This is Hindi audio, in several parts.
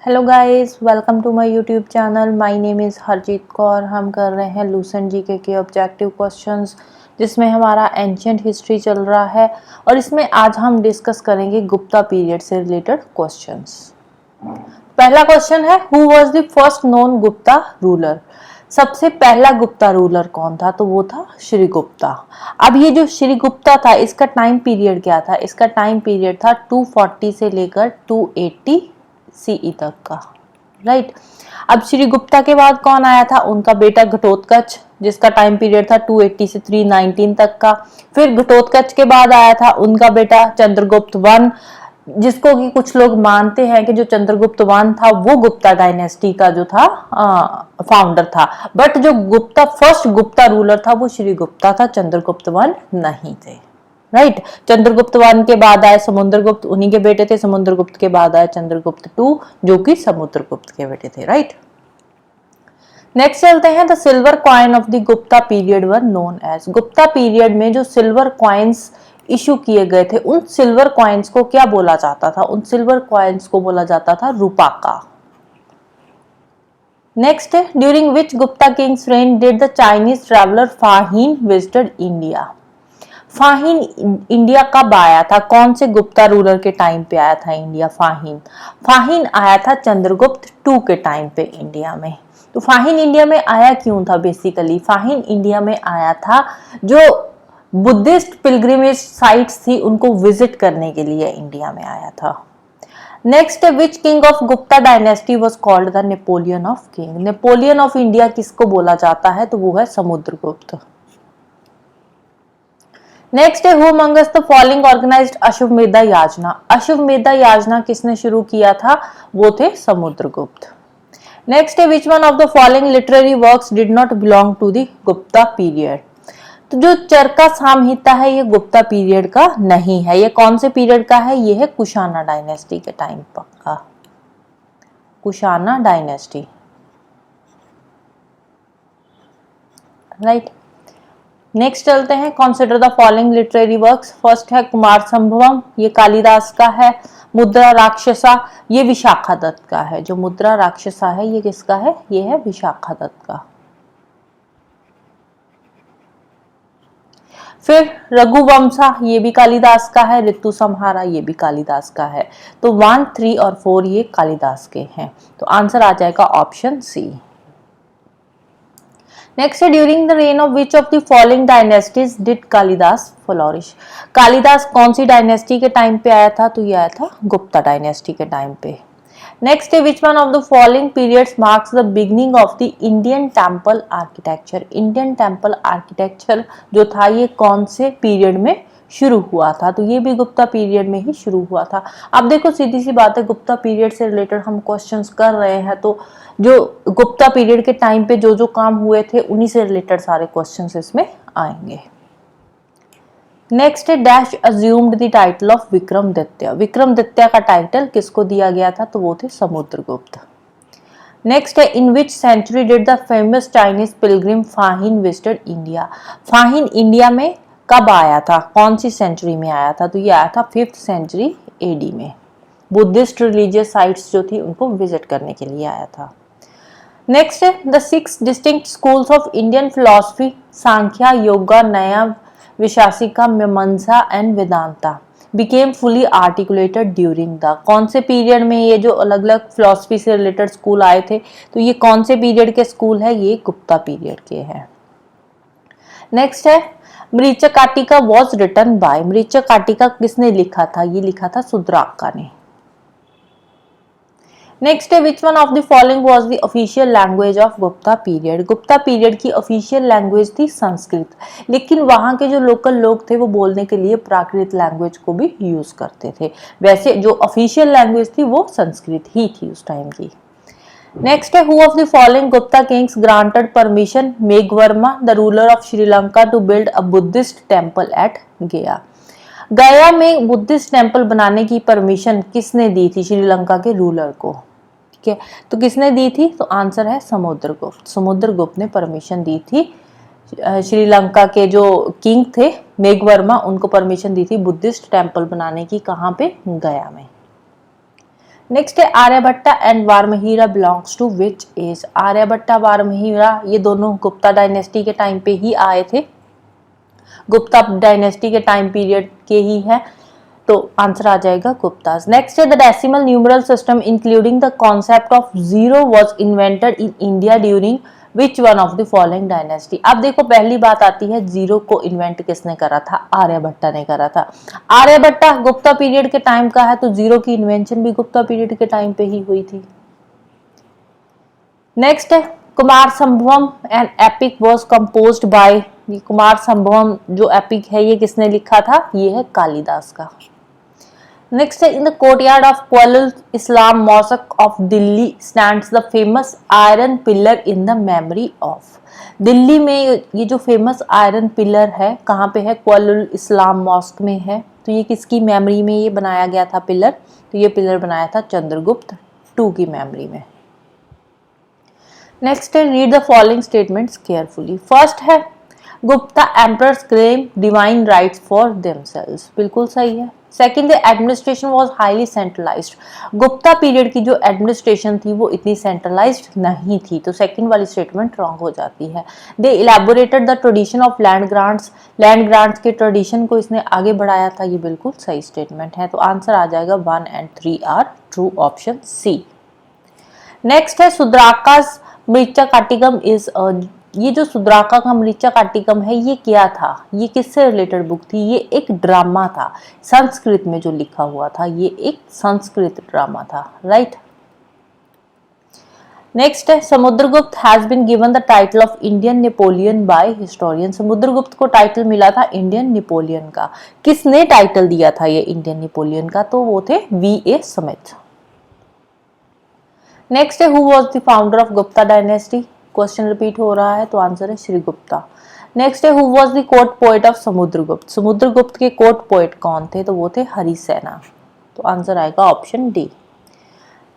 Hello guys, welcome to my YouTube channel. My name is Harjeet Kaur. हम कर रहे हैं लूसेंट जीके के ऑब्जेक्टिव क्वेश्चंस, जिसमें हमारा एंशिएंट हिस्ट्री चल रहा है और इसमें आज हम डिस्कस करेंगे गुप्ता पीरियड से रिलेटेड क्वेश्चंस। पहला क्वेश्चन है, who was the first known Gupta ruler? सबसे पहला गुप्ता रूलर कौन था? तो वो था श्रीगुप्ता। अब ये जो श्रीगुप्ता था, इसका टाइम पीरियड क्या था? इसका टाइम पीरियड था 240 से लेकर 280 सीई तक का, राइट। अब श्रीगुप्ता के बाद कौन आया था? उनका बेटा घटोत्कच, जिसका टाइम पीरियड था 280 से 319 तक का। फिर घटोत्कच के बाद आया था उनका बेटा चंद्रगुप्त वन, जिसको कि कुछ लोग मानते हैं कि जो चंद्रगुप्त वन था वो गुप्ता डायनेस्टी का जो था फाउंडर था, बट जो गुप्ता फर्स्ट गुप्ता रूलर था वो श्रीगुप्ता था, चंद्रगुप्त वन नहीं थे, राइट। चंद्रगुप्त वन के बाद आए समुद्रगुप्त, उन्हीं के बेटे थे। समुद्रगुप्त के बाद आए चंद्रगुप्त टू, जो कि समुद्रगुप्त के बेटे थे, राइट। नेक्स्ट चलते हैं, the silver coin of the Gupta period were known as. Gupta period में जो सिल्वर कॉइन्स इशू किए गए थे, उन सिल्वर कॉइन्स को क्या बोला जाता था? उन सिल्वर कॉइन्स को बोला जाता था रूपाका। नेक्स्ट है, during which Gupta Kings rain did the Chinese traveller फाहिन visited India? Fahien India कब आया था? कौन से गुप्ता रूलर के टाइम पे आया था इंडिया? फाहिन आया था चंद्रगुप्त टू के टाइम पे इंडिया में। तो फाहिन इंडिया में आया क्यों था? बेसिकली फाहिन इंडिया में आया था जो बुद्धिस्ट पिलग्रिमेज साइट्स थी उनको विजिट करने के लिए इंडिया में आया था। Next, which king of Gupta dynasty was called the Napoleon of king? Napoleon of India किसको बोला जाता है? तो वो है समुद्रगुप्त। नेक्स्ट है, who amongst the following organised Ashvamedha yajna? Ashvamedha याजना किसने शुरू किया था? वो थे समुद्रगुप्त। नेक्स्ट है, which one of the following literary works did not belong to the Gupta period? तो जो चरका संहिता है ये गुप्ता पीरियड का नहीं है। ये कौन से पीरियड का है? ये है कुशाना डायनेस्टी के टाइम का, कुशाना डायनेस्टी, राइट। नेक्स्ट चलते हैं, consider the following literary works. First है कुमार संभवम, ये कालिदास का है। मुद्रा राक्षसा, ये विशाखा दत्त का है। जो मुद्रा राक्षसा है ये किसका है? ये है विशाखा दत्त का। फिर रघुवंशा, ये भी कालिदास का है। ऋतु संहारा, ये भी कालिदास का है। तो 1, 3 और 4 ये कालिदास के हैं। तो आंसर आ जाएगा ऑप्शन सी। नेक्स्ट है, during the rain of which of the following dynasties did Kalidas flourish? Kalidas कौन सी डायनेस्टी के टाइम पे आया था? तो ये आया था गुप्ता डायनेस्टी के टाइम पे। नेक्स्ट है, which one of the following periods marks the beginning of the Indian temple architecture? Indian temple architecture जो था ये कौन से पीरियड में शुरू हुआ था? तो ये भी गुप्ता पीरियड में ही शुरू हुआ था। अब देखो सीधी सी बात है, गुप्ता पीरियड से रिलेटेड हम क्वेश्चंस कर रहे हैं, तो जो गुप्ता पीरियड के टाइम पे जो जो काम हुए थे उन्हीं से रिलेटेड सारे क्वेश्चंस इसमें आएंगे। नेक्स्ट है, dash assumed the title of Vikramaditya? Vikramaditya का टाइटल किसको दिया गया था? तो वो थे समुद्रगुप्त। नेक्स्ट है, in which century did the famous Chinese pilgrim Fahien visited India? Fahien India में कब आया था? कौन सी सेंचुरी में आया था? तो ये आया था 5th सेंचुरी एडी में। बुद्धिस्ट रिलीजियस साइट्स जो थी उनको विजिट करने के लिए आया था। नेक्स्ट है, the 6 distinct schools of Indian philosophy, Sankhya, yoga, न्याय, विशासिका, मीमांसा and Vedanta became fully articulated during the? कौन से पीरियड में ये जो अलग अलग फिलॉसफी से रिलेटेड स्कूल आए थे? तो ये कौन से पीरियड के स्कूल है? ये गुप्ता पीरियड के हैं। नेक्स्ट है, मरीचिकाटिका वॉज रिटन बाय? मरीचिकाटिका किसने लिखा था? ये लिखा था शूद्राका ने। नेक्स्ट है, which one of the following was the official language of Gupta period? Gupta period की ऑफिशियल लैंग्वेज थी संस्कृत, लेकिन वहां के जो लोकल लोग थे वो बोलने के लिए प्राकृत लैंग्वेज को भी यूज करते थे। वैसे जो ऑफिशियल लैंग्वेज थी वो संस्कृत ही थी उस टाइम की। नेक्स्ट है, who of the following Gupta kings granted permission Meghavarma the ruler of Sri Lanka to build a Buddhist temple at Gaya? Gaya में बुद्धिस्ट टेम्पल बनाने की परमिशन किसने दी थी श्रीलंका के रूलर को? ठीक है, तो किसने दी थी? तो आंसर है समुद्रगुप्त। समुद्रगुप्त ने परमिशन दी थी। श्रीलंका के जो किंग थे मेघवर्मा, उनको परमिशन दी थी बुद्धिस्ट टेम्पल बनाने की। कहाँ पे? गया में। नेक्स्ट है Aryabhatta and Varahamihira belongs to which age. Aryabhatta Varahamihira ये दोनों गुप्ता डायनेस्टी के टाइम पे ही आए थे, गुप्ता डायनेस्टी के टाइम पीरियड के ही है, तो आंसर आ जाएगा गुप्तास। नेक्स्ट है the decimal numeral system including the concept of zero was invented in India during which one of the following dynasty. अब देखो पहली बात आती है जीरो को इन्वेंट किसने करा था, आर्यभट्टा ने करा था। आर्यभट्टा गुप्ता पीरियड के टाइम का है, तो जीरो की इन्वेंशन भी गुप्ता पीरियड के टाइम पे ही हुई थी। नेक्स्ट है Kumara Sambhavam and epic was composed by. Kumara Sambhavam जो एपिक है ये किसने लिखा था, ये है कालिदास का। नेक्स्ट है in the courtyard of Quwwat ul Islam mosque of Delhi stands the famous iron pillar in the memory of. Delhi में ये जो फेमस आयरन पिलर है कहाँ पे है, क्वालुल इस्लाम मॉस्क में है। तो ये किसकी मेमोरी में ये बनाया गया था पिलर, तो ये पिलर बनाया था चंद्रगुप्त II की मेमोरी में। नेक्स्ट है read the following statements carefully. First है Gupta emperors claim divine rights for themselves, बिल्कुल सही है। सेकंड है administration was highly centralised. Gupta period की जो एडमिनिस्ट्रेशन थी वो इतनी सेंट्रलाइज्ड नहीं थी, तो सेकंड वाली स्टेटमेंट रॉन्ग हो जाती है। They elaborated the tradition of land grants के ट्रेडिशन को इसने आगे बढ़ाया था, ये बिल्कुल सही स्टेटमेंट है। तो आंसर आ जाएगा 1 और 3 are true, option C. Next है सुद्राकास मृचा काटिकम इज, ये जो सुद्राका का मृचा काटिकम है ये क्या था, ये किससे रिलेटेड बुक थी, ये एक ड्रामा था संस्कृत में जो लिखा हुआ था, ये एक संस्कृत ड्रामा था, राइट। नेक्स्ट है Samudragupta has been given the title of Indian Napoleon by historian. Samudragupta को टाइटल मिला था इंडियन नेपोलियन का, किसने टाइटल दिया था ये इंडियन नेपोलियन का, तो वो थे V.A. स्मिथ। नेक्स्ट है who was the founder of Gupta dynasty, question repeat हो रहा है, तो आंसर है श्री गुप्ता। नेक्स्ट है who was the court poet of Samudragupta. Samudragupta के कोर्ट पोएट कौन थे, तो वो थे हरिसेना, तो आंसर आएगा ऑप्शन डी।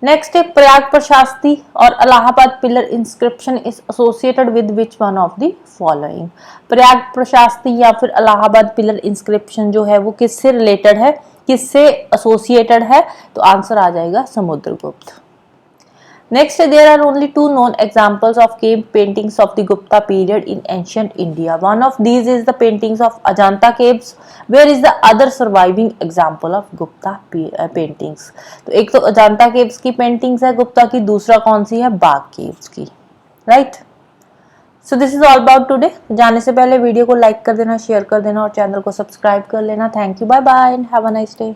नेक्स्ट है प्रयाग प्रशास्ति और Allahabad pillar inscription is associated with which one of the following. Prayag Prashasti या फिर इलाहाबाद पिलर इंस्क्रिप्शन जो है वो किससे रिलेटेड है, किससे एसोसिएटेड है, तो आंसर आ जाएगा Samudragupta. Next, there are only 2 known examples of cave paintings of the Gupta period in ancient India. One of these is the paintings of Ajanta caves. Where is the other surviving example of Gupta paintings? तो एक तो अजांता केव्स की पेंटिंग्स है गुप्ता की, दूसरा कौन सी है, बाग केव्स की, right. So this is all about today. जाने से पहले वीडियो को लाइक कर देना, शेयर कर देना और चैनल को सब्सक्राइब कर लेना। Thank you, bye bye and have a nice day.